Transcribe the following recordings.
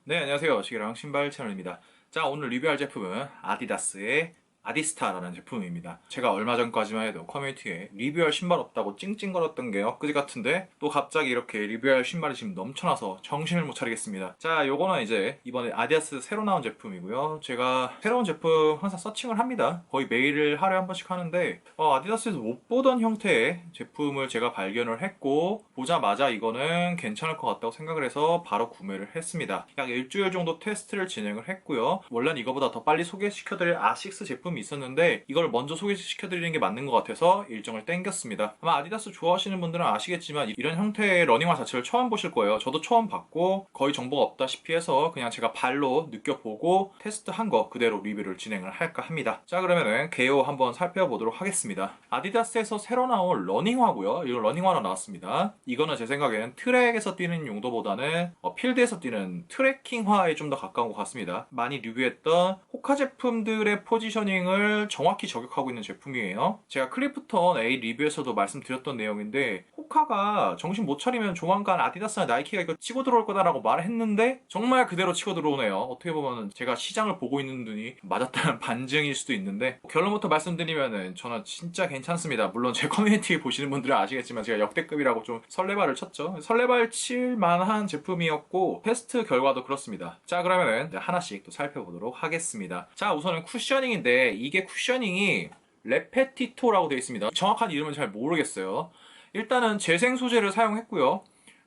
네, 안녕하세요. 시계랑 신발 채널입니다. 자, 오늘 리뷰할 제품은 아디다스의 아디스타라는 제품입니다. 제가 얼마 전까지만 해도 커뮤니티에 리뷰할 신발 없다고 찡찡거렸던 게 엊그제 같은데 또 갑자기 이렇게 리뷰할 신발이 지금 넘쳐나서 정신을 못 차리겠습니다. 자, 요거는 이제 이번에 아디다스 새로 나온 제품이고요. 제가 새로운 제품 항상 서칭을 합니다. 거의 매일 하루에 한 번씩 하는데 아디다스에서 못 보던 형태의 제품을 제가 발견을 했고 보자마자 이거는 괜찮을 것 같다고 생각을 해서 바로 구매를 했습니다. 약 일주일 정도 테스트를 진행을 했고요. 원래는 이거보다 더 빨리 소개시켜드릴 아식스 제품이 있었는데 이걸 먼저 소개시켜드리는 게 맞는 것 같아서 일정을 땡겼습니다. 아마 아디다스 좋아하시는 분들은 아시겠지만 이런 형태의 러닝화 자체를 처음 보실 거예요. 저도 처음 봤고 거의 정보가 없다시피 해서 그냥 제가 발로 느껴보고 테스트한 거 그대로 리뷰를 진행을 할까 합니다. 자, 그러면은 개요 한번 살펴보도록 하겠습니다. 아디다스에서 새로 나온 러닝화고요. 이거 러닝화로 나왔습니다. 이거는 제 생각에는 트랙에서 뛰는 용도보다는 필드에서 뛰는 트래킹화에 좀 더 가까운 것 같습니다. 많이 리뷰했던 호카 제품들의 포지셔닝을 정확히 저격하고 있는 제품이에요. 제가 클리프턴 A 리뷰에서도 말씀드렸던 내용인데 호카가 정신 못 차리면 조만간 아디다스나 나이키가 이거 치고 들어올 거다라고 말을 했는데 정말 그대로 치고 들어오네요. 어떻게 보면 제가 시장을 보고 있는 눈이 맞았다는 반증일 수도 있는데 결론부터 말씀드리면은 저는 진짜 괜찮습니다. 물론 제 커뮤니티 보시는 분들은 아시겠지만 제가 역대급이라고 좀 설레발을 쳤죠. 설레발 칠 만한 제품이었고 테스트 결과도 그렇습니다. 자, 그러면은 이제 하나씩 또 살펴보도록 하겠습니다. 자, 우선은 쿠셔닝인데 이게 쿠셔닝이 레페티토라고 되어 있습니다. 정확한 이름은 잘 모르겠어요. 일단은 재생 소재를 사용했고요.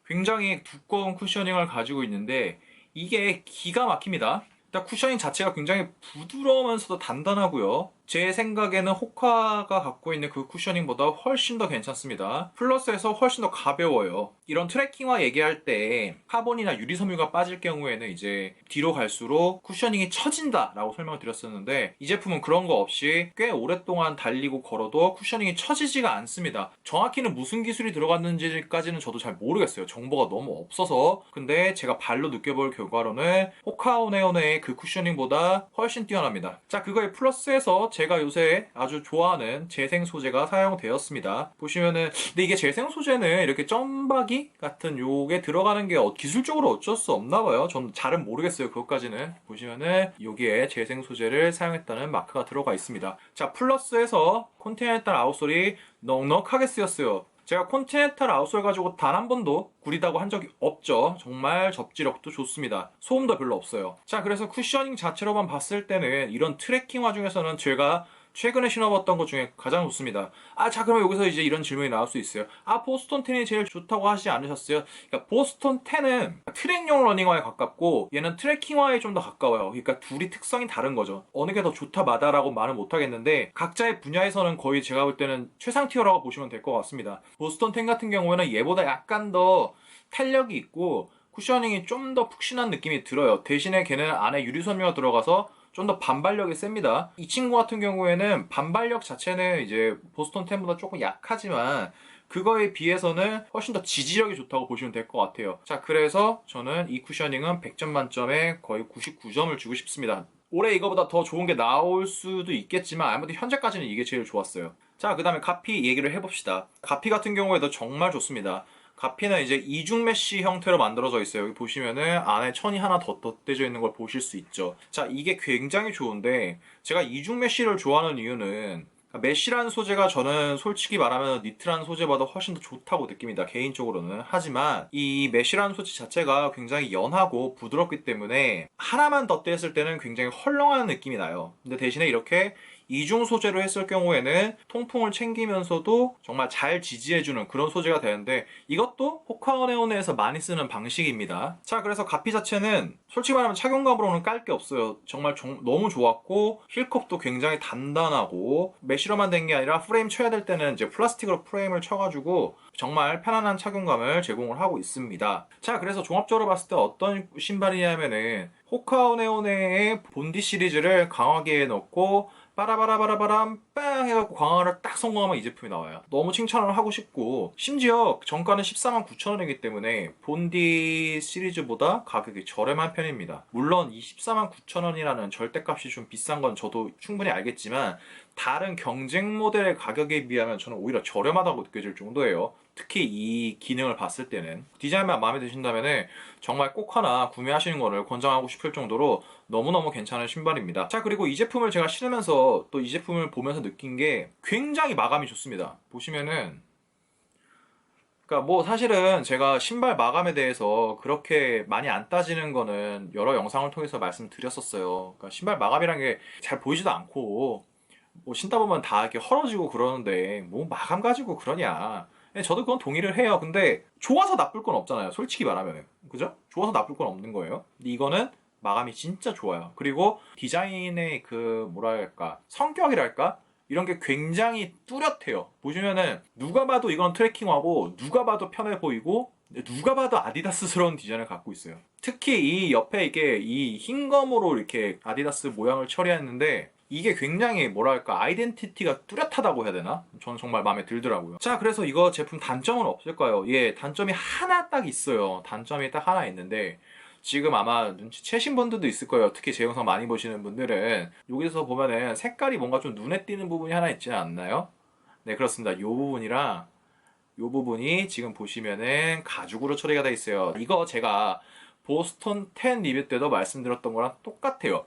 굉장히 두꺼운 쿠셔닝을 가지고 있는데 이게 기가 막힙니다. 일단 쿠셔닝 자체가 굉장히 부드러우면서도 단단하고요. 제 생각에는 호카가 갖고 있는 그 쿠셔닝보다 훨씬 더 괜찮습니다. 플러스에서 훨씬 더 가벼워요. 이런 트래킹화 얘기할 때 카본이나 유리섬유가 빠질 경우에는 이제 뒤로 갈수록 쿠셔닝이 처진다라고 설명을 드렸었는데 이 제품은 그런 거 없이 꽤 오랫동안 달리고 걸어도 쿠셔닝이 처지지가 않습니다. 정확히는 무슨 기술이 들어갔는지까지는 저도 잘 모르겠어요. 정보가 너무 없어서. 근데 제가 발로 느껴볼 결과로는 호카오네온의 그 쿠셔닝보다 훨씬 뛰어납니다. 자, 그거에 플러스해서 제가 요새 아주 좋아하는 재생 소재가 사용되었습니다. 보시면은 근데 이게 재생 소재는 이렇게 점박이 같은 요게 들어가는 게 기술적으로 어쩔 수 없나 봐요. 전 잘은 모르겠어요. 그것까지는. 보시면은 여기에 재생 소재를 사용했다는 마크가 들어가 있습니다. 자, 플러스해서 콘티넨탈 아웃솔이 넉넉하게 쓰였어요. 제가 콘티넨탈 아웃솔 가지고 단 한 번도 구리다고 한 적이 없죠. 정말 접지력도 좋습니다. 소음도 별로 없어요. 자, 그래서 쿠셔닝 자체로만 봤을 때는 이런 트래킹화 중에서는 제가 최근에 신어봤던 것 중에 가장 좋습니다. 자, 그러면 여기서 이제 이런 질문이 나올 수 있어요. 보스턴 10이 제일 좋다고 하시지 않으셨어요? 그러니까 보스턴 10은 트랙용 러닝화에 가깝고 얘는 트래킹화에 좀 더 가까워요. 그러니까 둘이 특성이 다른 거죠. 어느 게 더 좋다마다라고 말은 못 하겠는데 각자의 분야에서는 거의 제가 볼 때는 최상 티어라고 보시면 될 것 같습니다. 보스턴 10 같은 경우에는 얘보다 약간 더 탄력이 있고 쿠셔닝이 좀 더 푹신한 느낌이 들어요. 대신에 걔는 안에 유리섬유가 들어가서 좀 더 반발력이 셉니다. 이 친구 같은 경우에는 반발력 자체는 이제 보스턴 10보다 조금 약하지만 그거에 비해서는 훨씬 더 지지력이 좋다고 보시면 될 것 같아요. 자, 그래서 저는 이 쿠셔닝은 100점 만점에 거의 99점을 주고 싶습니다. 올해 이거보다 더 좋은 게 나올 수도 있겠지만 아무튼 현재까지는 이게 제일 좋았어요. 자, 그 다음에 가피 얘기를 해봅시다. 가피 같은 경우에도 정말 좋습니다. 가피는 이제 이중 메쉬 형태로 만들어져 있어요. 여기 보시면은 안에 천이 하나 더 덧대져 있는 걸 보실 수 있죠. 자, 이게 굉장히 좋은데 제가 이중 메쉬를 좋아하는 이유는 메쉬라는 소재가 저는 솔직히 말하면 니트라는 소재보다 훨씬 더 좋다고 느낍니다. 개인적으로는. 하지만 이 메쉬라는 소재 자체가 굉장히 연하고 부드럽기 때문에 하나만 덧댔을 때는 굉장히 헐렁한 느낌이 나요. 근데 대신에 이렇게 이중 소재로 했을 경우에는 통풍을 챙기면서도 정말 잘 지지해주는 그런 소재가 되는데 이것도 호카오네온에서 많이 쓰는 방식입니다. 자, 그래서 가피 자체는 솔직히 말하면 착용감으로는 깔 게 없어요. 정말 너무 좋았고 힐컵도 굉장히 단단하고 메쉬로만 된 게 아니라 프레임 쳐야 될 때는 이제 플라스틱으로 프레임을 쳐가지고 정말 편안한 착용감을 제공을 하고 있습니다. 자, 그래서 종합적으로 봤을 때 어떤 신발이냐면은 호카오네온의 본디 시리즈를 강하게 넣고 빠라바라바라바람 빵 해갖고 강화를 딱 성공하면 이 제품이 나와요. 너무 칭찬을 하고 싶고 심지어 정가는 14만 9천 원이기 때문에 본디 시리즈보다 가격이 저렴한 편입니다. 물론 이 14만 9천 원이라는 절대값이 좀 비싼 건 저도 충분히 알겠지만 다른 경쟁 모델의 가격에 비하면 저는 오히려 저렴하다고 느껴질 정도예요. 특히 이 기능을 봤을 때는 디자인만 마음에 드신다면 정말 꼭 하나 구매하시는 거를 권장하고 싶을 정도로 너무너무 괜찮은 신발입니다. 자, 그리고 이 제품을 제가 신으면서 또 이 제품을 보면서 느낀 게 굉장히 마감이 좋습니다. 보시면은 그러니까 뭐 사실은 제가 신발 마감에 대해서 그렇게 많이 안 따지는 거는 여러 영상을 통해서 말씀드렸었어요. 그러니까 신발 마감이란 게 잘 보이지도 않고 뭐 신다 보면 다 이렇게 헐어지고 그러는데 뭐 마감 가지고 그러냐. 저도 그건 동의를 해요. 근데 좋아서 나쁠 건 없잖아요. 솔직히 말하면. 그죠? 좋아서 나쁠 건 없는 거예요. 근데 이거는 마감이 진짜 좋아요. 그리고 디자인의 그 뭐랄까 성격이랄까? 이런 게 굉장히 뚜렷해요. 보시면은 누가 봐도 이건 트래킹화고 누가 봐도 편해 보이고 누가 봐도 아디다스스러운 디자인을 갖고 있어요. 특히 이 옆에 이게 이 흰검으로 이렇게 아디다스 모양을 처리했는데 이게 굉장히 뭐랄까 아이덴티티가 뚜렷하다고 해야 되나? 저는 정말 마음에 들더라고요. 자, 그래서 이거 제품 단점은 없을까요? 예, 단점이 하나 딱 있어요. 단점이 딱 하나 있는데 지금 아마 눈치채신 분들도 있을 거예요. 특히 제 영상 많이 보시는 분들은 여기서 보면은 색깔이 뭔가 좀 눈에 띄는 부분이 하나 있지 않나요? 네, 그렇습니다. 이 부분이랑 이 부분이 지금 보시면은 가죽으로 처리가 되어 있어요. 이거 제가 보스턴 10 리뷰 때도 말씀드렸던 거랑 똑같아요.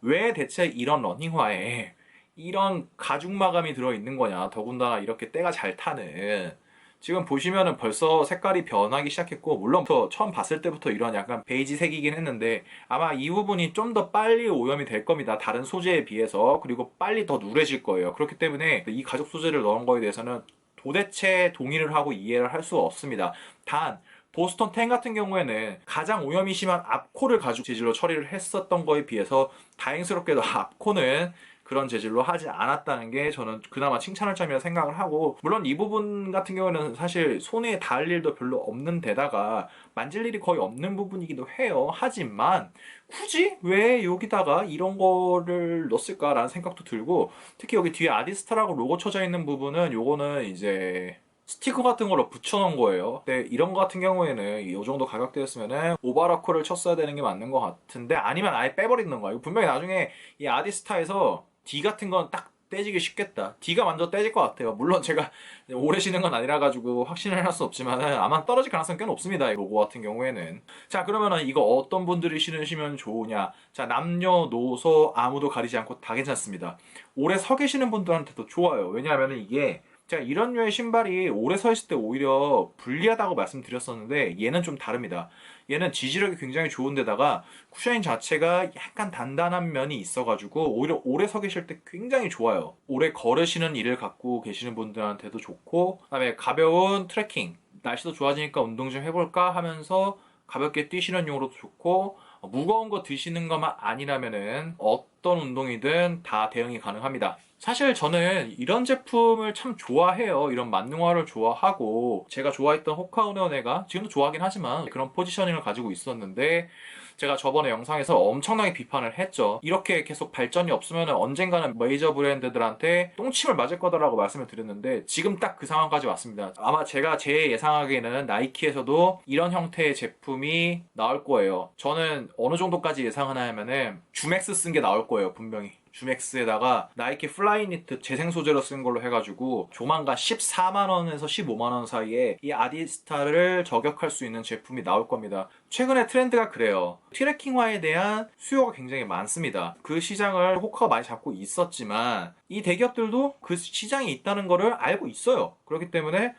왜 대체 이런 러닝화에 이런 가죽 마감이 들어있는 거냐. 더군다나 이렇게 때가 잘 타는. 지금 보시면은 벌써 색깔이 변하기 시작했고, 물론 처음 봤을 때부터 이런 약간 베이지색이긴 했는데 아마 이 부분이 좀 더 빨리 오염이 될 겁니다. 다른 소재에 비해서. 그리고 빨리 더 누래질 거예요. 그렇기 때문에 이 가죽 소재를 넣은 거에 대해서는 도대체 동의를 하고 이해를 할 수 없습니다. 단 보스턴 10 같은 경우에는 가장 오염이 심한 앞코를 가죽 재질로 처리를 했었던 거에 비해서 다행스럽게도 앞코는 그런 재질로 하지 않았다는 게 저는 그나마 칭찬할 점이라 생각을 하고, 물론 이 부분 같은 경우는 사실 손에 닿을 일도 별로 없는 데다가 만질 일이 거의 없는 부분이기도 해요. 하지만 굳이 왜 여기다가 이런 거를 넣었을까라는 생각도 들고, 특히 여기 뒤에 아디스타라고 로고 쳐져 있는 부분은 요거는 이제 스티커 같은 걸로 붙여놓은 거예요. 근데 이런 거 같은 경우에는 이 정도 가격대였으면은 오바라코를 쳤어야 되는 게 맞는 것 같은데, 아니면 아예 빼버리는 거예요. 분명히 나중에 이 아디스타에서 D 같은 건 딱 떼지기 쉽겠다. D가 먼저 떼질 것 같아요. 물론 제가 오래 신은 건 아니라 가지고 확신을 할 수 없지만 아마 떨어질 가능성이 꽤 높습니다. 이 로고 같은 경우에는. 자, 그러면은 이거 어떤 분들이 신으시면 좋으냐? 자, 남녀노소 아무도 가리지 않고 다 괜찮습니다. 오래 서 계시는 분들한테도 좋아요. 왜냐하면 이게 제가 이런 류의 신발이 오래 서 있을 때 오히려 불리하다고 말씀드렸었는데 얘는 좀 다릅니다. 얘는 지지력이 굉장히 좋은데다가 쿠셔닝 자체가 약간 단단한 면이 있어가지고 오히려 오래 서 계실 때 굉장히 좋아요. 오래 걸으시는 일을 갖고 계시는 분들한테도 좋고, 그다음에 가벼운 트레킹, 날씨도 좋아지니까 운동 좀 해볼까 하면서 가볍게 뛰시는 용으로도 좋고, 무거운 거 드시는 것만 아니라면은 어떤 운동이든 다 대응이 가능합니다. 사실 저는 이런 제품을 참 좋아해요. 이런 만능화를 좋아하고, 제가 좋아했던 호카우네가 지금도 좋아하긴 하지만 그런 포지셔닝을 가지고 있었는데, 제가 저번에 영상에서 엄청나게 비판을 했죠. 이렇게 계속 발전이 없으면 언젠가는 메이저 브랜드들한테 똥침을 맞을 거다라고 말씀을 드렸는데 지금 딱 그 상황까지 왔습니다. 아마 제가 제 예상하기에는 나이키에서도 이런 형태의 제품이 나올 거예요. 저는 어느 정도까지 예상하냐면은 주맥스 쓴 게 나올 거예요. 분명히. 주맥스에다가 나이키 플라이니트 재생 소재로 쓴 걸로 해가지고 조만간 14만원에서 15만원 사이에 이 아디스타를 저격할 수 있는 제품이 나올 겁니다. 최근에 트렌드가 그래요. 트레킹화에 대한 수요가 굉장히 많습니다. 그 시장을 호카가 많이 잡고 있었지만 이 대기업들도 그 시장이 있다는 거를 알고 있어요. 그렇기 때문에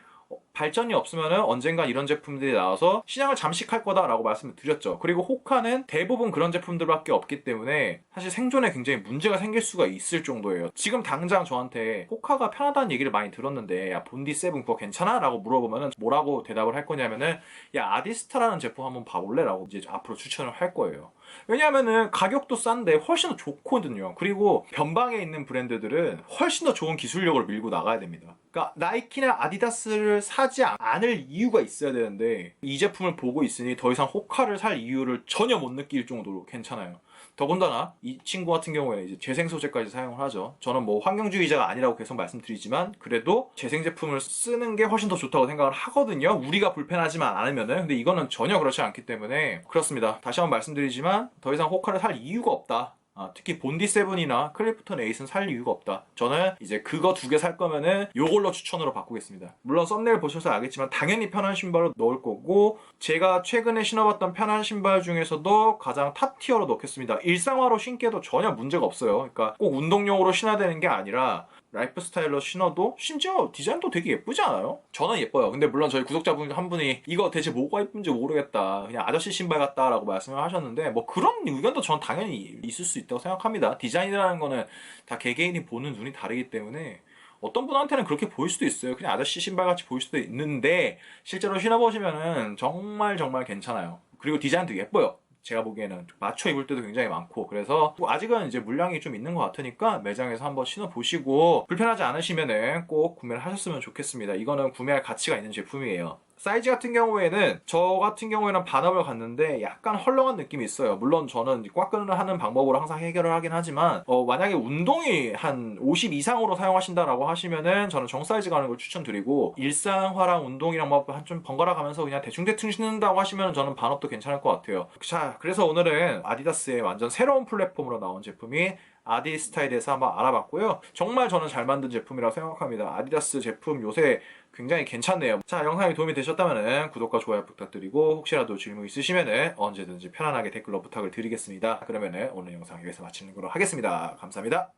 발전이 없으면 언젠가 이런 제품들이 나와서 시장을 잠식할 거다라고 말씀을 드렸죠. 그리고 호카는 대부분 그런 제품들밖에 없기 때문에 사실 생존에 굉장히 문제가 생길 수가 있을 정도예요. 지금 당장 저한테 호카가 편하다는 얘기를 많이 들었는데 야 본디 세븐 그거 괜찮아? 라고 물어보면 뭐라고 대답을 할 거냐면은 야 아디스타라는 제품 한번 봐볼래? 라고 이제 앞으로 추천을 할 거예요. 왜냐하면은 가격도 싼데 훨씬 더 좋거든요. 그리고 변방에 있는 브랜드들은 훨씬 더 좋은 기술력을 밀고 나가야 됩니다. 그러니까 나이키나 아디다스를 사지 않을 이유가 있어야 되는데 이 제품을 보고 있으니 더 이상 호카를 살 이유를 전혀 못 느낄 정도로 괜찮아요. 더군다나 이 친구 같은 경우에는 이제 재생 소재까지 사용을 하죠. 저는 뭐 환경주의자가 아니라고 계속 말씀드리지만 그래도 재생 제품을 쓰는 게 훨씬 더 좋다고 생각을 하거든요. 우리가 불편하지만 않으면은. 근데 이거는 전혀 그렇지 않기 때문에 그렇습니다. 다시 한번 말씀드리지만 더 이상 호카를 살 이유가 없다. 특히 본디 세븐이나 클리프턴 8은 살 이유가 없다. 저는 이제 그거 두 개 살 거면은 요걸로 추천으로 바꾸겠습니다. 물론 썸네일 보셔서 알겠지만 당연히 편한 신발을 넣을 거고, 제가 최근에 신어봤던 편한 신발 중에서도 가장 탑 티어로 넣겠습니다. 일상화로 신기에도 전혀 문제가 없어요. 그러니까 꼭 운동용으로 신어야 되는 게 아니라 라이프 스타일로 신어도 심지어 디자인도 되게 예쁘지 않아요? 저는 예뻐요. 근데 물론 저희 구독자분 한 분이 이거 대체 뭐가 예쁜지 모르겠다, 그냥 아저씨 신발 같다 라고 말씀을 하셨는데, 뭐 그런 의견도 전 당연히 있을 수 있다고 생각합니다. 디자인이라는 거는 다 개개인이 보는 눈이 다르기 때문에 어떤 분한테는 그렇게 보일 수도 있어요. 그냥 아저씨 신발 같이 보일 수도 있는데 실제로 신어보시면은 정말 정말 괜찮아요. 그리고 디자인도 예뻐요. 제가 보기에는 맞춰 입을 때도 굉장히 많고, 그래서 아직은 이제 물량이 좀 있는 것 같으니까 매장에서 한번 신어보시고 불편하지 않으시면은 꼭 구매를 하셨으면 좋겠습니다. 이거는 구매할 가치가 있는 제품이에요. 사이즈 같은 경우에는 저 같은 경우에는 반업을 갔는데 약간 헐렁한 느낌이 있어요. 물론 저는 꽉끈을 하는 방법으로 항상 해결을 하긴 하지만 만약에 운동이 한 50 이상으로 사용하신다라고 하시면은 저는 정 사이즈 가는 걸 추천드리고, 일상화랑 운동이랑 뭐 좀 번갈아 가면서 그냥 대충대충 신는다고 하시면 저는 반업도 괜찮을 것 같아요. 자, 그래서 오늘은 아디다스의 완전 새로운 플랫폼으로 나온 제품이 아디스타에 대해서 한번 알아봤고요. 정말 저는 잘 만든 제품이라고 생각합니다. 아디다스 제품 요새 굉장히 괜찮네요. 자, 영상이 도움이 되셨다면 구독과 좋아요 부탁드리고, 혹시라도 질문 있으시면 언제든지 편안하게 댓글로 부탁을 드리겠습니다. 그러면 오늘 영상 여기서 마치는 걸로 하겠습니다. 감사합니다.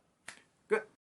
끝!